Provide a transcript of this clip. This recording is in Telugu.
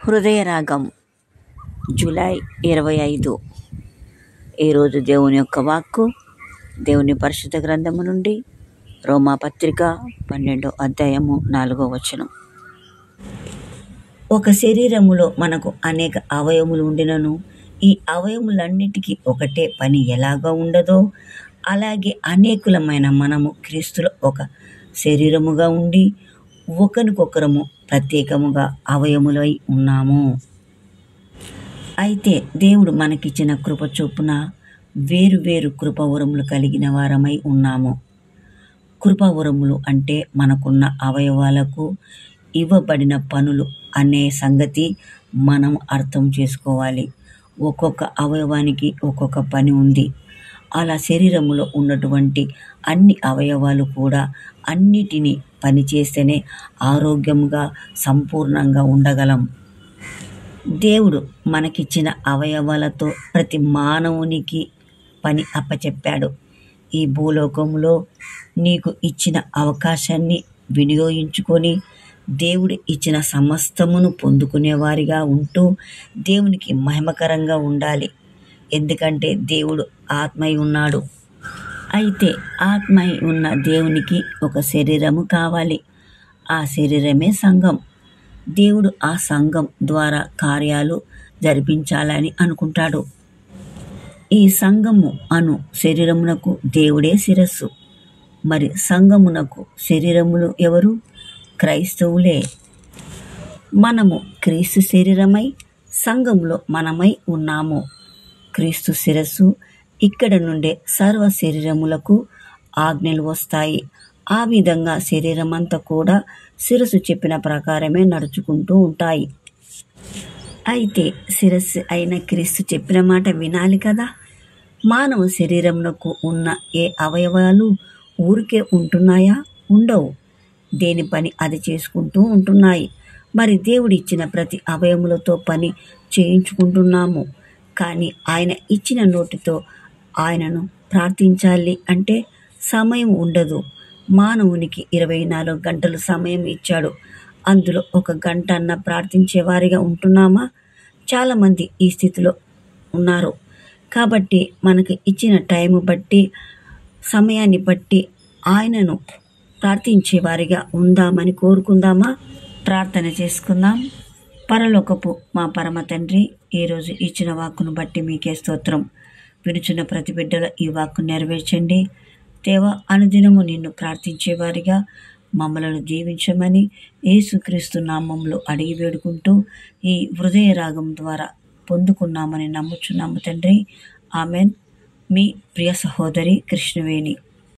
హృదయరాగం జూలై 25. ఈరోజు దేవుని యొక్క వాక్కు దేవుని పరిశుద్ధ గ్రంథము నుండి రోమాపత్రిక 12వ అధ్యాయము 4వ వచనం. ఒక శరీరములో మనకు అనేక అవయములు ఉండినను ఈ అవయములన్నిటికీ ఒకటే పని ఎలాగా ఉండదో అలాగే అనేకులమైన మనము క్రీస్తులో ఒక శరీరముగా ఉండి ఒకరికొకరము ప్రత్యేకముగా అవయములై ఉన్నాము. అయితే దేవుడు మనకిచ్చిన కృప చొప్పున వేరు వేరు కృపవరములు కలిగిన వారమై ఉన్నాము. కృపవరములు అంటే మనకున్న అవయవాలకు ఇవ్వబడిన పనులు అనే సంగతి మనం అర్థం చేసుకోవాలి. ఒక్కొక్క అవయవానికి ఒక్కొక్క పని ఉంది. అలా శరీరములో ఉన్నటువంటి అన్ని అవయవాలు కూడా అన్నిటినీ పనిచేస్తేనే ఆరోగ్యముగా సంపూర్ణంగా ఉండగలం. దేవుడు మనకిచ్చిన అవయవాలతో ప్రతి మానవునికి పని అప్పచెప్పాడు. ఈ భూలోకంలో నీకు ఇచ్చిన అవకాశాన్ని వినియోగించుకొని దేవుడు ఇచ్చిన సమస్తమును పొందుకునేవారిగా ఉంటూ దేవునికి మహిమకరంగా ఉండాలి. ఎందుకంటే దేవుడు ఆత్మై ఉన్నాడు. అయితే ఆత్మై ఉన్న దేవునికి ఒక శరీరము కావాలి. ఆ శరీరమే సంఘం. దేవుడు ఆ సంఘం ద్వారా కార్యాలు జరిపించాలని అనుకుంటాడు. ఈ సంఘము అను శరీరమునకు దేవుడే శిరస్సు. మరి సంఘమునకు శరీరములు ఎవరు? క్రైస్తవులే. మనము క్రీస్తు శరీరమై సంఘంలో మనమై ఉన్నాము. క్రీస్తు శిరస్సు. ఇక్కడ నుండే సర్వ శరీరములకు ఆజ్ఞలు వస్తాయి. ఆ విధంగా శరీరమంతా కూడా శిరస్సు చెప్పిన ప్రకారమే నడుచుకుంటూ ఉంటాయి. అయితే శిరస్సు అయిన క్రీస్తు చెప్పిన మాట వినాలి కదా. మానవ శరీరమునకు ఉన్న ఏ అవయవాలు ఊరికే ఉంటున్నాయా? ఉండవు. దేని పని అది చేసుకుంటూ ఉంటున్నాయి. మరి దేవుడిచ్చిన ప్రతి అవయములతో పని చేయించుకుంటున్నాము. కానీ ఆయన ఇచ్చిన నోటితో ఆయనను ప్రార్థించాలి అంటే సమయం ఉండదు. మానవునికి 24 గంటలు సమయం ఇచ్చాడు. అందులో 1 గంట అన్న ప్రార్థించే వారిగా ఉంటున్నామా? చాలామంది ఈ స్థితిలో ఉన్నారు. కాబట్టి మనకు ఇచ్చిన టైము బట్టి సమయాన్ని బట్టి ఆయనను ప్రార్థించే వారిగా ఉందామని కోరుకుందామా? ప్రార్థన చేసుకుందాం. పరలోకపు మా పరమ తండ్రి, ఈరోజు ఇచ్చిన వాక్కును బట్టి మీకే స్తోత్రం. వినుచున్న ప్రతి బిడ్డలో ఈ వాక్కు నెరవేర్చండి. దేవా, అనుదినము నిన్ను ప్రార్థించేవారిగా మమ్మలను దీవించమని యేసుక్రీస్తు నామములో అడిగి వేడుకుంటూ ఈ హృదయ రాగం ద్వారా పొందుకున్నామని నమ్ముచున్నాము తండ్రి. ఆమెన్. మీ ప్రియ సహోదరి కృష్ణవేణి.